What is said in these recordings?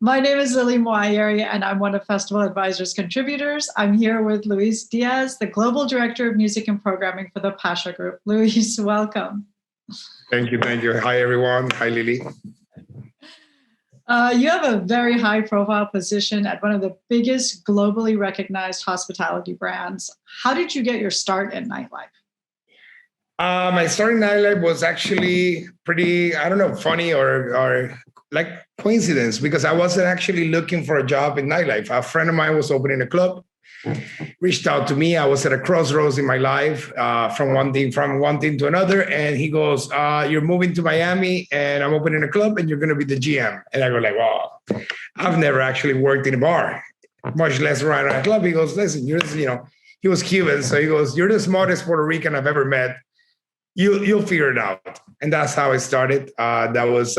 My name is Lily Moayeri, and I'm one of Festival Advisor's contributors. I'm here with Louis Diaz, the Global Director of Music and Programming for the Pacha Group. Louis, welcome. Thank you. Thank you. Hi, everyone. Hi, Lily. You have a very high-profile position at one of the biggest globally recognized hospitality brands. How did you get your start in nightlife? My start in nightlife was actually pretty, I don't know, funny or like coincidence because I wasn't actually looking for a job in nightlife. A friend of mine was opening a club, reached out to me. I was at a crossroads in my life from one thing to another. And he goes, you're moving to Miami and I'm opening a club and you're going to be the GM. And I go like, wow, I've never actually worked in a bar, much less run a club. He goes, listen, he was Cuban. So he goes, you're the smartest Puerto Rican I've ever met. You'll figure it out. And that's how I started. That was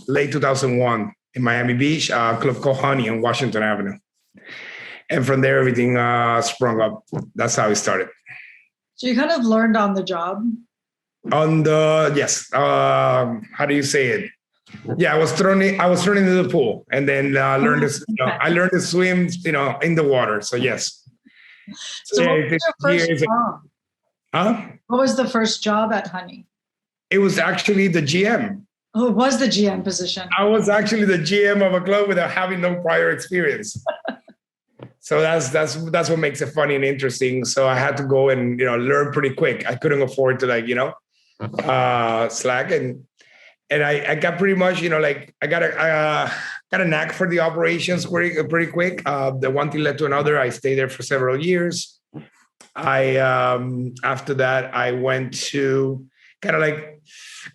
late 2001 in Miami Beach, a club called Honey on Washington Avenue. And from there, everything sprung up. That's how it started. So you kind of learned on the job? Yes. How do you say it? Yeah, I was thrown into the pool and then I learned to swim, in the water. So yes. So what was your first job? Huh? What was the first job at Honey? It was actually the GM. Oh, it was the GM position. I was actually the GM of a club without having no prior experience. So that's what makes it funny and interesting. So I had to go and learn pretty quick. I couldn't afford to slack and I got pretty much I got a knack for the operations pretty quick. The one thing led to another. I stayed there for several years. After that I went to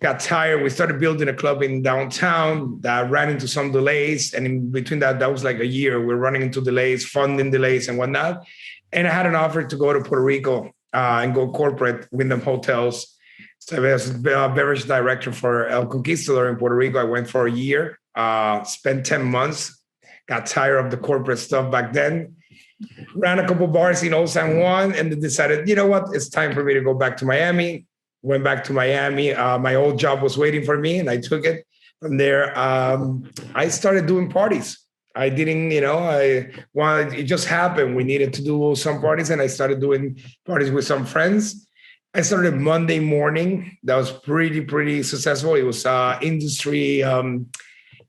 got tired. We started building a club in downtown that ran into some delays. And in between that was like a year. We're running into delays, funding delays and whatnot. And I had an offer to go to Puerto Rico and go corporate with them hotels. So I was a beverage director for El Conquistador in Puerto Rico. I went for a year, spent 10 months, got tired of the corporate stuff back then. Ran a couple bars in Old San Juan and then decided, you know what, it's time for me to go back to Miami. Went back to Miami. My old job was waiting for me and I took it. From there, I started doing parties. I didn't, it just happened. We needed to do some parties and I started doing parties with some friends. I started Monday morning. That was pretty successful. It was industry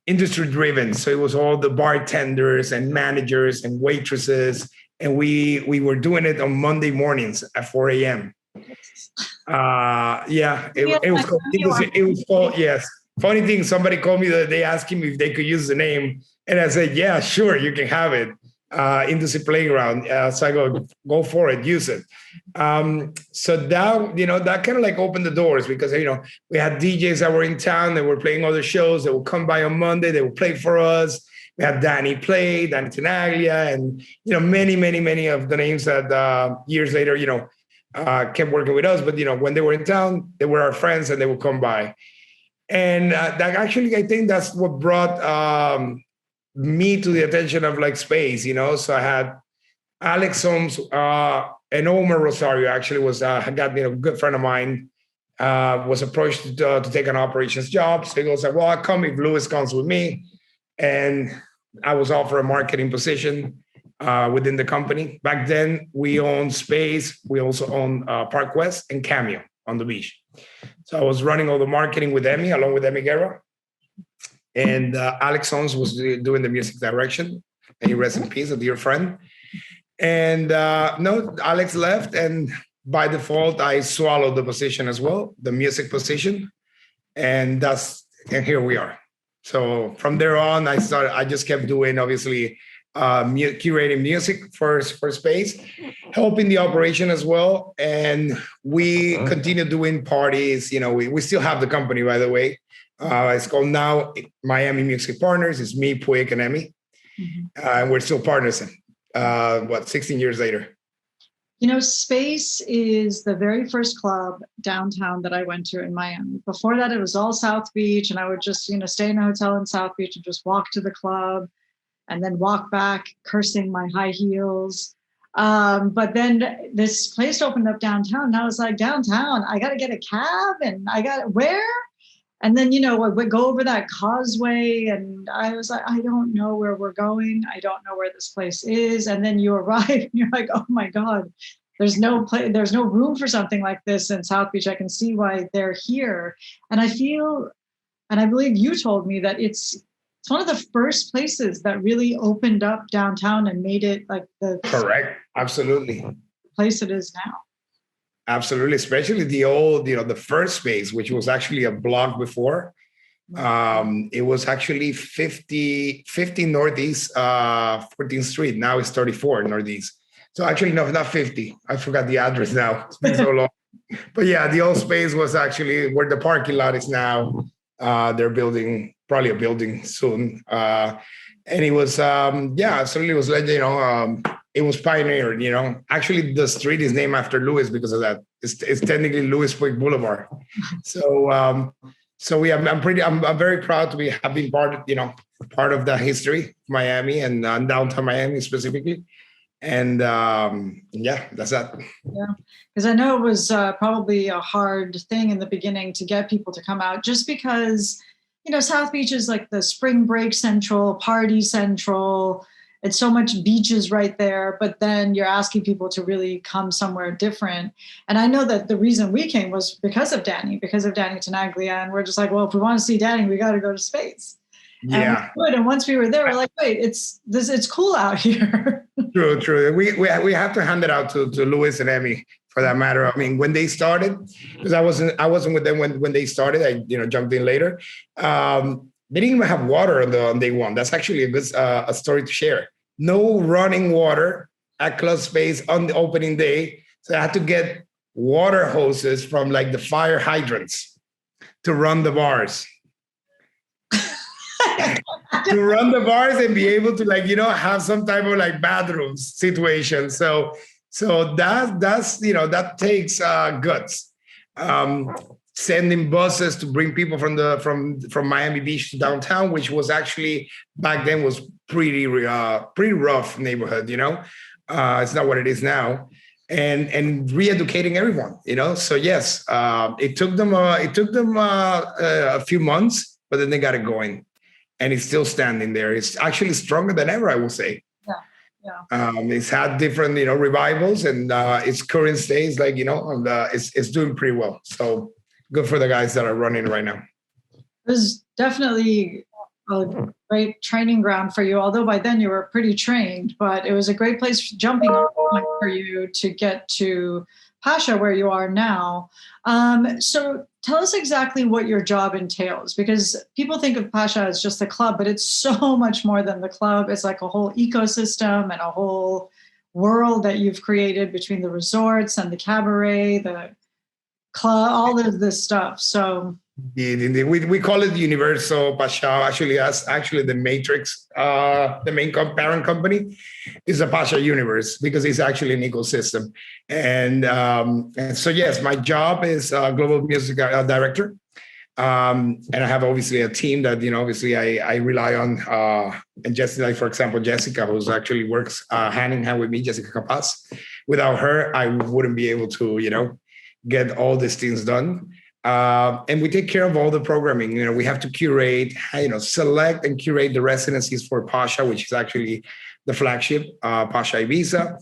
driven. So it was all the bartenders and managers and waitresses. And we were doing it on Monday mornings at 4 a.m. It was called, yes. Funny thing, somebody called me the other day asking me if they could use the name. And I said, yeah, sure, you can have it. Industry Playground. So I go for it, use it. So that kind of opened the doors because, we had DJs that were in town, that were playing other shows, that would come by on Monday, they would play for us. We had Danny Tenaglia, and, many of the names that years later, kept working with us. But, when they were in town, they were our friends and they would come by. And that actually, I think that's what brought me to the attention of space, So I had Alex Holmes and Omar Rosario actually had got a good friend of mine, was approached to take an operations job. So he goes well, I'll come if Louis comes with me. And I was offered a marketing position within the company. Back then we owned Space. We also owned Park West and Cameo on the beach. So I was running all the marketing with Emmy, along with Emmy Guerra. And Alex Holmes was doing the music direction. And he rest in peace, a dear friend. And Alex left. And by default, I swallowed the position as well, the music position. And here we are. So from there on, I just kept doing, obviously, curating music for Space, helping the operation as well. And we continue doing parties. We still have the company, by the way. It's called now Miami Music Partners. It's me, Puig, and Emmy. And we're still partners, 16 years later. Space is the very first club downtown that I went to in Miami. Before that, it was all South Beach, and I would just, stay in a hotel in South Beach and just walk to the club and then walk back cursing my high heels. But then this place opened up downtown, and I was like, downtown, I got to get a cab, and where? And then, we go over that causeway and I was like, I don't know where we're going. I don't know where this place is. And then you arrive and you're like, oh my God, there's no room for something like this in South Beach. I can see why they're here. And I feel, and I believe you told me that it's one of the first places that really opened up downtown and made it like the correct. Absolutely. Place it is now. Absolutely. Especially the old, the first space, which was actually a block before. It was actually 50 Northeast 14th Street. Now it's 34 Northeast. So actually, no, not 50. I forgot the address now. It's been so long. But yeah, the old space was actually where the parking lot is now. They're building probably a building soon. And it was, absolutely. It was like, it was pioneered, Actually, the street is named after Louis because of that. It's technically Louis Boulevard. So, I'm very proud to have been part of the history of Miami and downtown Miami specifically. And that's that. Yeah, because I know it was probably a hard thing in the beginning to get people to come out, just because, South Beach is like the spring break central, party central. It's so much beaches right there, but then you're asking people to really come somewhere different. And I know that the reason we came was because of Danny Tenaglia. And we're just like, well, if we want to see Danny, we got to go to space. Yeah. And once we were there, we're like, wait, it's cool out here. True. We have to hand it out to Louis and Emmy for that matter. I mean, when they started, because I wasn't with them when they started. I jumped in later. They didn't even have water on day one. That's actually a good a story to share. No running water at Club Space on the opening day, so I had to get water hoses from like the fire hydrants to run the bars. To run the bars and be able to have some type of bathrooms situation. So that's that takes guts. Sending buses to bring people from Miami Beach to downtown, which was actually back then was pretty rough neighborhood. It's not what it is now. And re-educating everyone. So yes, it took them a few months, but then they got it going. And it's still standing there. It's actually stronger than ever, I will say. Yeah. It's had different, revivals, and its current state is it's doing pretty well. So good for the guys that are running right now. It was definitely a great training ground for you. Although by then you were pretty trained, but it was a great place jumping off point for you to get to Pacha, where you are now. So tell us exactly what your job entails, because people think of Pacha as just the club, but it's so much more than the club. It's like a whole ecosystem and a whole world that you've created between the resorts and the cabaret, the club, all of this stuff. So indeed. We call it Universal Pacha. Actually the Matrix, the main parent company is a Pacha universe, because it's actually an ecosystem. And so yes, my job is global music director. And I have obviously a team that, obviously I rely on. And Jessica, for example, Jessica, who's actually works hand in hand with me, Jessica Capaz. Without her, I wouldn't be able to, get all these things done. And we take care of all the programming. We have to curate, select and curate the residencies for Pacha, which is actually the flagship, Pacha Ibiza.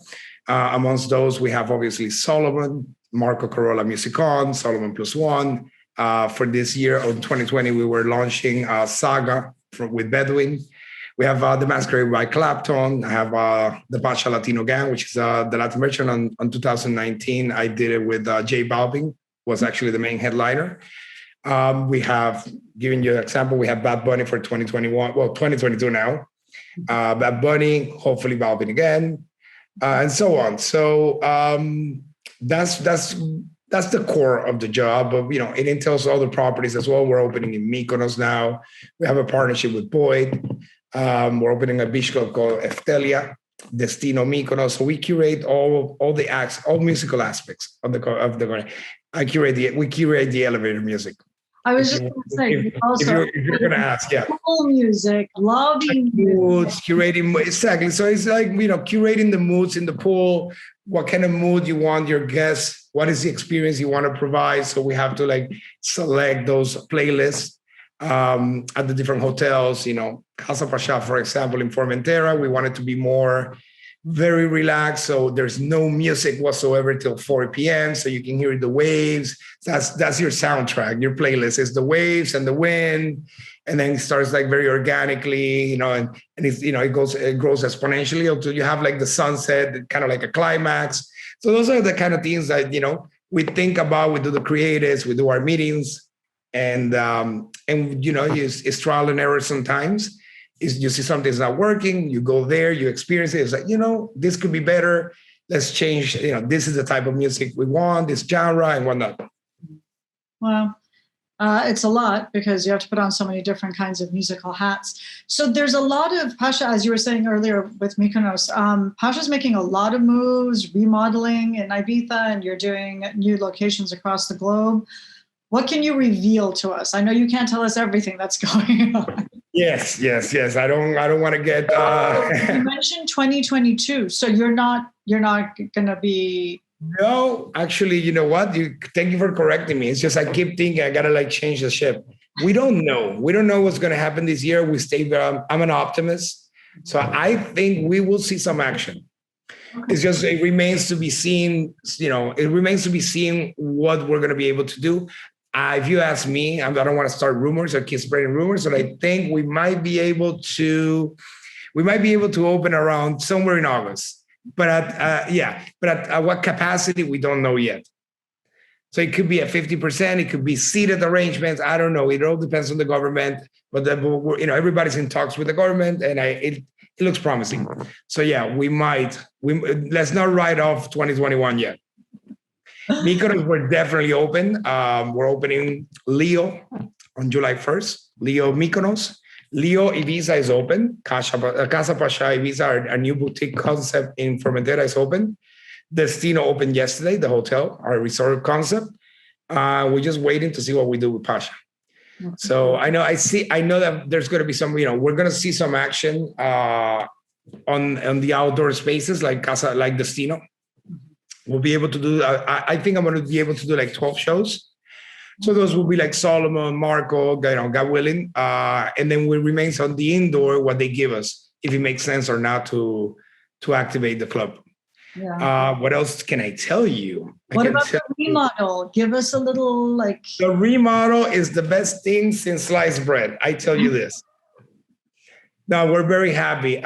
Amongst those, we have obviously Solomon, Marco Carolla Music On, Solomon Plus One. For this year of 2020, we were launching Saga with Bedouin. We have The Masquerade by Clapton. I have the Pacha Latino Gang, which is the Latin version on 2019. I did it with J Balvin, was actually the main headliner. We have, giving you an example, we have Bad Bunny for 2021, 2022 now. Bad Bunny, hopefully Balvin again, and so on. So that's the core of the job. But it entails other properties as well. We're opening in Mykonos now. We have a partnership with Boyd. We're opening a beach club called Eftelia, Destino Mykonos. So we curate all the acts, all musical aspects of the. We curate the elevator music. I was just going to say, also, if you're going to ask, yeah. Pool music, lobby moods, curating, exactly. So it's like, curating the moods in the pool, what kind of mood you want your guests, what is the experience you want to provide. So we have to like select those playlists at the different hotels. Casa Pacha, for example, in Formentera, we want it to be more very relaxed. So there's no music whatsoever till 4 p.m. So you can hear the waves. That's your soundtrack. Your playlist is the waves and the wind. And then it starts like very organically, and it's, it grows exponentially until you have like the sunset, kind of like a climax. So those are the kind of things that, we think about. We do the creatives, we do our meetings, and it's trial and error sometimes. You see something's not working, you go there, you experience it. It's like, this could be better. Let's change, this is the type of music we want, this genre and whatnot. Well, it's a lot because you have to put on so many different kinds of musical hats. So there's a lot of Pacha, as you were saying earlier with Mykonos, Pacha's making a lot of moves, remodeling in Ibiza, and you're doing new locations across the globe. What can you reveal to us? I know you can't tell us everything that's going on. Yes. I don't want to get. You mentioned 2022, so you're not going to be. No, actually, you know what? Thank you for correcting me. It's just I keep thinking I gotta like change the ship. We don't know. We don't know what's going to happen this year. I'm an optimist, so I think we will see some action. Okay. It's just it remains to be seen. It remains to be seen what we're going to be able to do. If you ask me, I don't want to start rumors or keep spreading rumors, but I think we might be able to open around somewhere in August. But at what capacity, we don't know yet. So it could be at 50%, it could be seated arrangements. I don't know. It all depends on the government. But everybody's in talks with the government, and it looks promising. So yeah, let's not write off 2021 yet. Mykonos, we're definitely open. We're opening Leo on July 1st. Leo Mykonos. Leo Ibiza is open. Casa Pacha Ibiza, our new boutique concept in Formentera, is open. Destino opened yesterday, the hotel, our resort concept. We're just waiting to see what we do with Pacha. Okay. So I know that there's going to be some, we're going to see some action on the outdoor spaces like Destino. We'll be able to do, I think I'm going to be able to do like 12 shows. So those will be like Solomon, Marco, God willing. And then we remain on the indoor, what they give us, if it makes sense or not to activate the club. Yeah. What else can I tell you? What about the remodel? Give us a little The remodel is the best thing since sliced bread. I tell you this. Now we're very happy.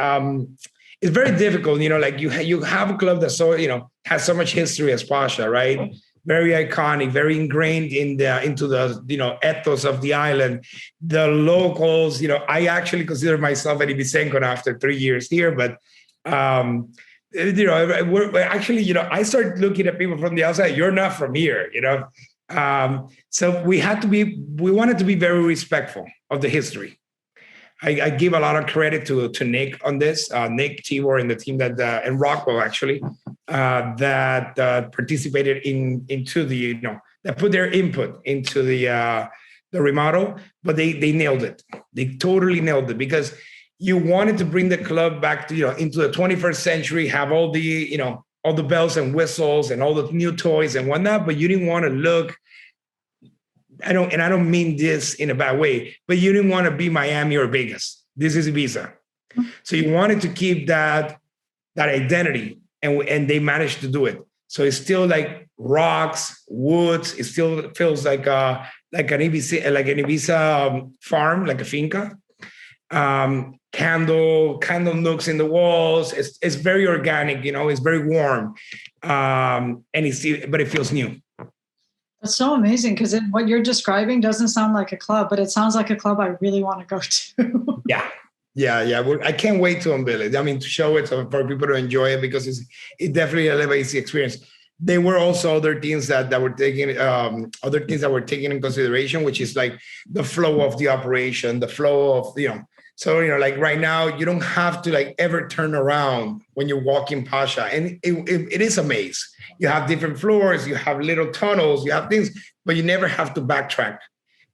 It's very difficult, you have a club that has so much history as Pacha, right? Very iconic, very ingrained into the ethos of the island. The locals, I actually consider myself an Ibicenco after 3 years here, but we're actually, I start looking at people from the outside. You're not from here, So we wanted to be very respectful of the history. I give a lot of credit to Nick on this, Nick, Tibor, and the team and Rockwell actually, that participated into the, that put their input into the remodel, but they nailed it. They totally nailed it because you wanted to bring the club back to, into the 21st century, have all the, all the bells and whistles and all the new toys and whatnot, but you didn't want to look, I don't mean this in a bad way, but you didn't want to be Miami or Vegas. This is Ibiza. So you wanted to keep that identity, and they managed to do it. So it's still like rocks, woods. It still feels like an Ibiza farm, like a finca. Candle nooks in the walls. It's very organic, it's very warm, but it feels new. That's so amazing because what you're describing doesn't sound like a club, but it sounds like a club I really want to go to. Yeah. I can't wait to unveil it. I mean, to show it for people to enjoy it because it definitely elevates the experience. There were also other things that were taken, in consideration, which is like the flow of the operation, the flow of So like right now, you don't have to ever turn around when you're walking Pacha, and it is a maze. You have different floors, you have little tunnels, you have things, but you never have to backtrack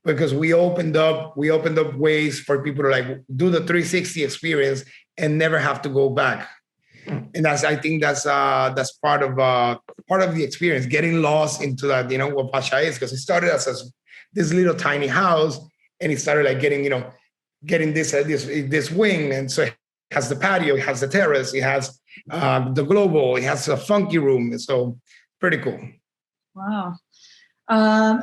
because we opened up ways for people to do the 360 experience and never have to go back. And I think that's part of the experience, getting lost into that, what Pacha is, because it started as this little tiny house, and it started like getting this wing, and so it has the patio, it has the terrace, it has the global, it has a funky room, so pretty cool. Wow.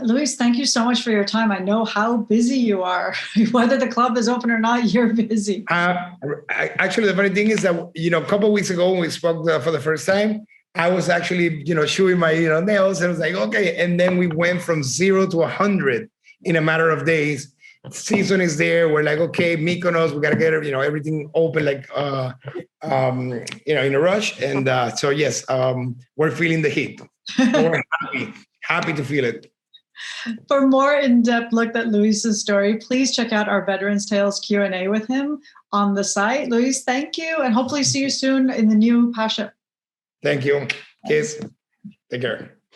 Luis, thank you so much for your time. I know how busy you are. Whether the club is open or not, you're busy. Actually, the funny thing is that, a couple of weeks ago when we spoke for the first time, I was actually, chewing my nails, and I was like, okay. And then we went from 0 to 100 in a matter of days. Season is there. We're like, okay, Mykonos, we got to get, everything open, like, in a rush. And so, yes, we're feeling the heat. We're happy to feel it. For more in-depth look at Luis's story, please check out our Veterans Tales Q&A with him on the site. Luis, thank you, and hopefully see you soon in the new Pacha. Thank you. Kiss. Take care.